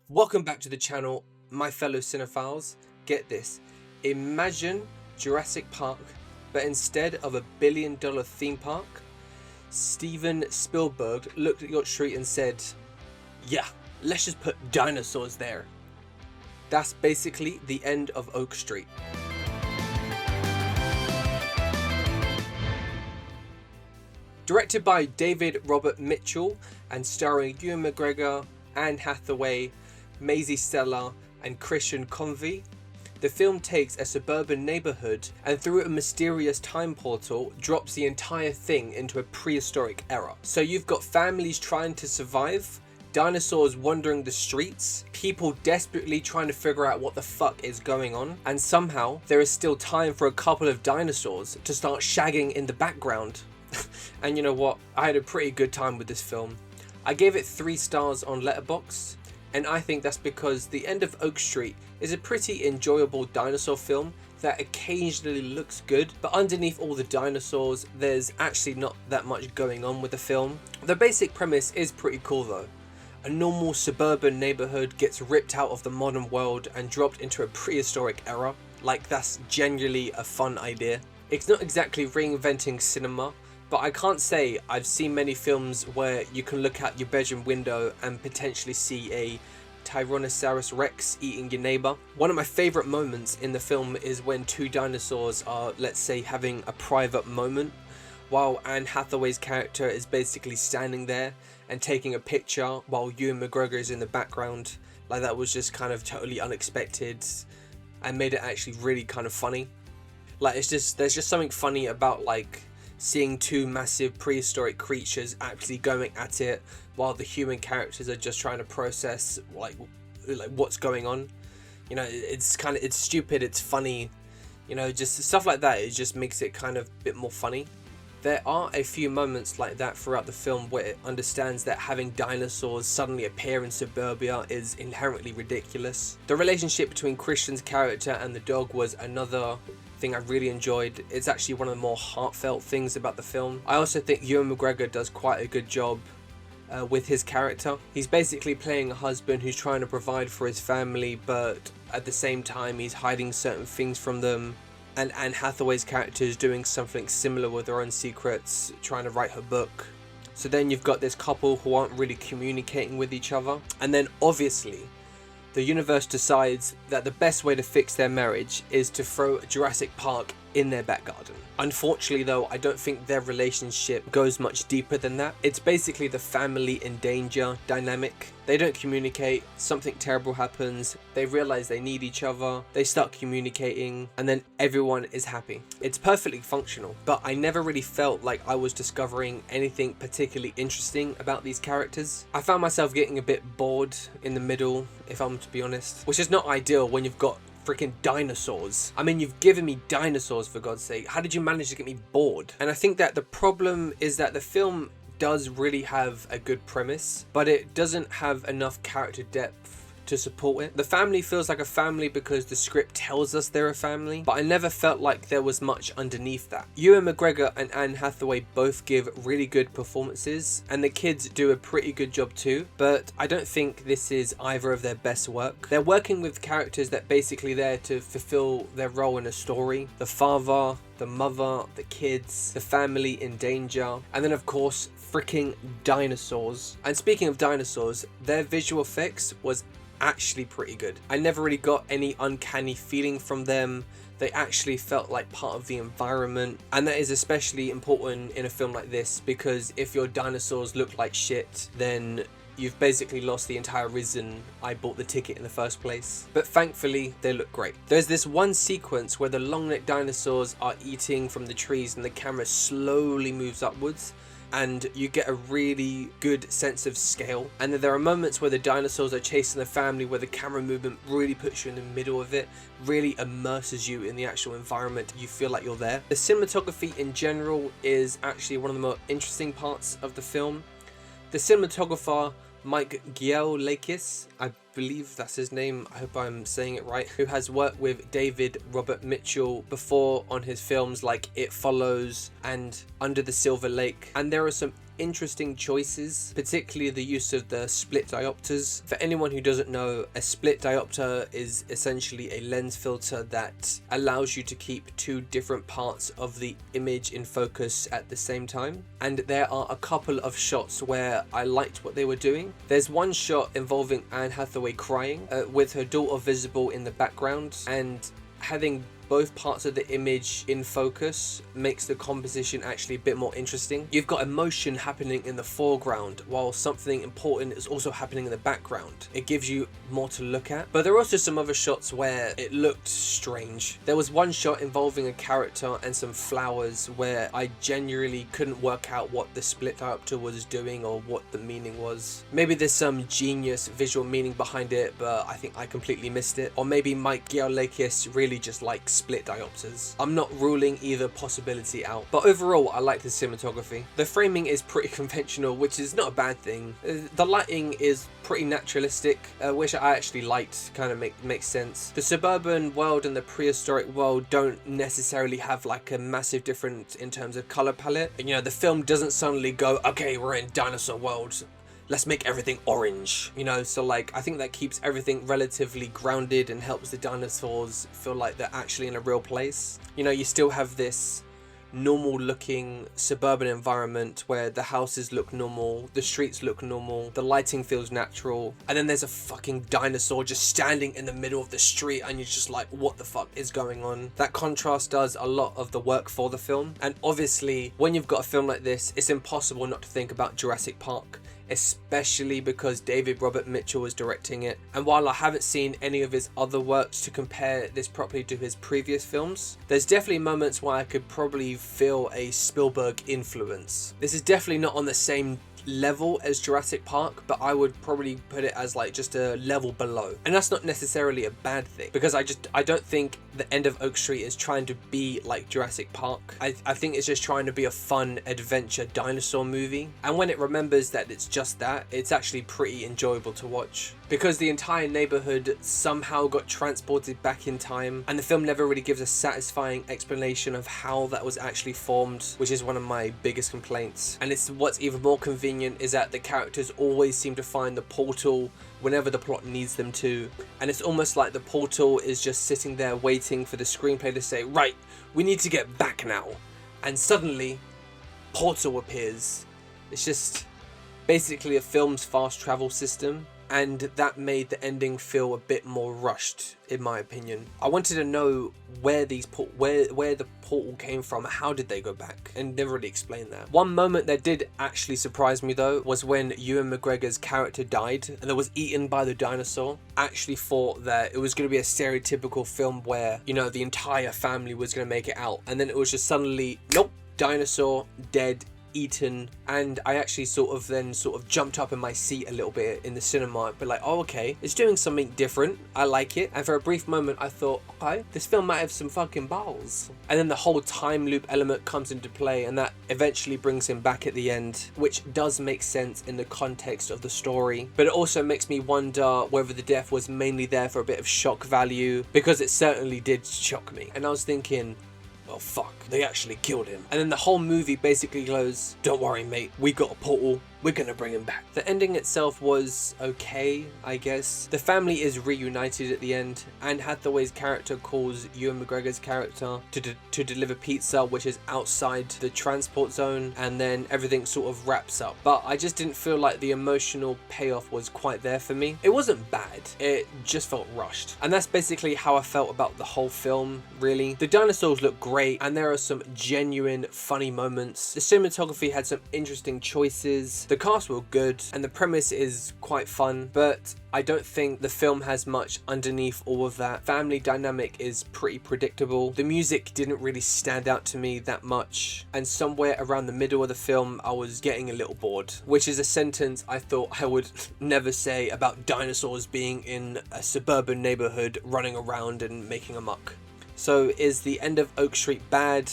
Welcome back to the channel, my fellow cinephiles. Get this, imagine Jurassic Park, but instead of $1 billion theme park, Steven Spielberg looked at your street and said, yeah, let's just put dinosaurs there. That's basically the end of Oak Street. Directed by David Robert Mitchell and starring Ewan McGregor, Anne Hathaway, Maisie Stella and Christian Convey, the film takes a suburban neighborhood and through a mysterious time portal drops the entire thing into a prehistoric era. So you've got families trying to survive, dinosaurs wandering the streets, people desperately trying to figure out what the fuck is going on, and somehow there is still time for a couple of dinosaurs to start shagging in the background. And you know what? I had a pretty good time with this film. I gave it 3 stars on Letterboxd, and I think that's because The End of Oak Street is a pretty enjoyable dinosaur film that occasionally looks good, but underneath all the dinosaurs, there's actually not that much going on with the film. The basic premise is pretty cool though. A normal suburban neighborhood gets ripped out of the modern world and dropped into a prehistoric era. Like, that's genuinely a fun idea. It's not exactly reinventing cinema, but I can't say I've seen many films where you can look out your bedroom window and potentially see a Tyrannosaurus Rex eating your neighbor. One of my favorite moments in the film is when 2 dinosaurs are, let's say, having a private moment, while Anne Hathaway's character is basically standing there and taking a picture while Ewan McGregor is in the background. Like, that was just kind of totally unexpected and made it actually really kind of funny. Like, there's just something funny about like seeing 2 massive prehistoric creatures actually going at it while the human characters are just trying to process like what's going on. You know, it's stupid, it's funny, you know, just stuff like that. It just makes it kind of a bit more funny. There are a few moments like that throughout the film where it understands that having dinosaurs suddenly appear in suburbia is inherently ridiculous. The relationship between Christian's character and the dog was another thing I really enjoyed. It's actually one of the more heartfelt things about the film. I also think Ewan McGregor does quite a good job with his character. He's basically playing a husband who's trying to provide for his family, but at the same time he's hiding certain things from them. And Anne Hathaway's character is doing something similar with her own secrets, trying to write her book. So then you've got this couple who aren't really communicating with each other. And then obviously the universe decides that the best way to fix their marriage is to throw Jurassic Park in their back garden. Unfortunately though, I don't think their relationship goes much deeper than that. It's basically the family in danger dynamic. They don't communicate, something terrible happens, they realize they need each other, they start communicating, and then everyone is happy. It's perfectly functional, but I never really felt like I was discovering anything particularly interesting about these characters. I found myself getting a bit bored in the middle, if I'm to be honest, which is not ideal when you've got freaking dinosaurs. I mean, you've given me dinosaurs, for God's sake. How did you manage to get me bored? And I think that the problem is that the film does really have a good premise, but it doesn't have enough character depth to support it. The family feels like a family because the script tells us they're a family, but I never felt like there was much underneath that. Ewan McGregor and Anne Hathaway both give really good performances, and the kids do a pretty good job too, but I don't think this is either of their best work. They're working with characters that basically there to fulfill their role in a story. The father, the mother, the kids, the family in danger, and then of course freaking dinosaurs. And speaking of dinosaurs, their visual effects was actually pretty good. I never really got any uncanny feeling from them. They actually felt like part of the environment, and that is especially important in a film like this, because if your dinosaurs look like shit, then you've basically lost the entire reason I bought the ticket in the first place. But thankfully, they look great. There's this one sequence where the long-necked dinosaurs are eating from the trees and the camera slowly moves upwards, and you get a really good sense of scale. And then there are moments where the dinosaurs are chasing the family where the camera movement really puts you in the middle of it, really immerses you in the actual environment. You feel like you're there. The cinematography in general is actually one of the more interesting parts of the film. The cinematographer Mike Gielakis, I believe that's his name, I hope I'm saying it right, who has worked with David Robert Mitchell before on his films like It Follows and Under the Silver Lake. And there are some interesting choices, particularly the use of the split diopters. For anyone who doesn't know, a split diopter is essentially a lens filter that allows you to keep two different parts of the image in focus at the same time. And there are a couple of shots where I liked what they were doing. There's one shot involving Anne Hathaway crying with her daughter visible in the background, and having both parts of the image in focus makes the composition actually a bit more interesting. You've got emotion happening in the foreground while something important is also happening in the background. It gives you more to look at. But there are also some other shots where it looked strange. There was one shot involving a character and some flowers where I genuinely couldn't work out what the split diopter was doing or what the meaning was. Maybe there's some genius visual meaning behind it, but I think I completely missed it. Or maybe Mike Giolakis really just likes split diopters. I'm not ruling either possibility out, but overall I like the cinematography. The framing is pretty conventional, which is not a bad thing. The lighting is pretty naturalistic, which I actually liked. Kind of makes sense. The suburban world and the prehistoric world don't necessarily have like a massive difference in terms of color palette. And, you know, the film doesn't suddenly go, okay, we're in dinosaur world, let's make everything orange, you know. So like, I think that keeps everything relatively grounded and helps the dinosaurs feel like they're actually in a real place. You know, you still have this normal looking suburban environment where the houses look normal, the streets look normal, the lighting feels natural, and then there's a fucking dinosaur just standing in the middle of the street and you're just like, what the fuck is going on? That contrast does a lot of the work for the film. And obviously when you've got a film like this, it's impossible not to think about Jurassic Park, especially because David Robert Mitchell was directing it. And while I haven't seen any of his other works to compare this properly to his previous films, there's definitely moments where I could probably feel a Spielberg influence. This is definitely not on the same level as Jurassic Park, but I would probably put it as like just a level below. And that's not necessarily a bad thing, because I don't think The End of Oak Street is trying to be like Jurassic Park. I think it's just trying to be a fun adventure dinosaur movie, and when it remembers that it's just that, it's actually pretty enjoyable to watch, because the entire neighborhood somehow got transported back in time, and the film never really gives a satisfying explanation of how that was actually formed, which is one of my biggest complaints. And it's what's even more convenient is that the characters always seem to find the portal whenever the plot needs them to, and it's almost like the portal is just sitting there waiting for the screenplay to say, right, we need to get back now, and suddenly portal appears. It's just basically a film's fast travel system, and that made the ending feel a bit more rushed, in my opinion. I wanted to know where the portal came from. How did they go back? And never really explained that. One moment that did actually surprise me though was when Ewan McGregor's character died and was eaten by the dinosaur. I actually thought that it was going to be a stereotypical film where, you know, the entire family was going to make it out, and then it was just suddenly, nope, dinosaur, dead, eaten. And I actually sort of jumped up in my seat a little bit in the cinema, but like, oh, okay, it's doing something different, I like it. And for a brief moment I thought, okay, this film might have some fucking balls. And then the whole time loop element comes into play, and that eventually brings him back at the end, which does make sense in the context of the story. But it also makes me wonder whether the death was mainly there for a bit of shock value, because it certainly did shock me. And I was thinking, well, fuck, they actually killed him. And then the whole movie basically goes, don't worry mate, we got a portal, we're gonna bring him back. The ending itself was okay, I guess. The family is reunited at the end. Anne Hathaway's character calls Ewan McGregor's character to deliver pizza, which is outside the transport zone, and then everything sort of wraps up. But I just didn't feel like the emotional payoff was quite there for me. It wasn't bad, it just felt rushed. And that's basically how I felt about the whole film, really. The dinosaurs look great, and there are some genuine funny moments. The cinematography had some interesting choices. The cast were good, and the premise is quite fun, but I don't think the film has much underneath all of that. Family dynamic is pretty predictable. The music didn't really stand out to me that much, and somewhere around the middle of the film I was getting a little bored, which is a sentence I thought I would never say about dinosaurs being in a suburban neighborhood running around and making amok. So is The End of Oak Street bad?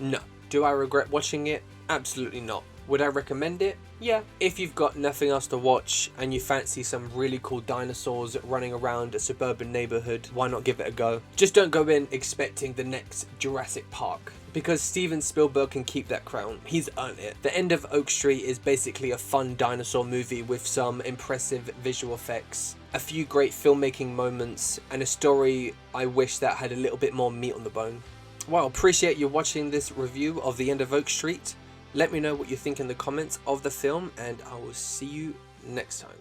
No. Do I regret watching it? Absolutely not. Would I recommend it? Yeah. If you've got nothing else to watch and you fancy some really cool dinosaurs running around a suburban neighborhood, why not give it a go? Just don't go in expecting the next Jurassic Park, because Steven Spielberg can keep that crown. He's earned it. The End of Oak Street is basically a fun dinosaur movie with some impressive visual effects, a few great filmmaking moments, and a story I wish that had a little bit more meat on the bone. Well, appreciate you watching this review of The End of Oak Street. Let me know what you think in the comments of the film, and I will see you next time.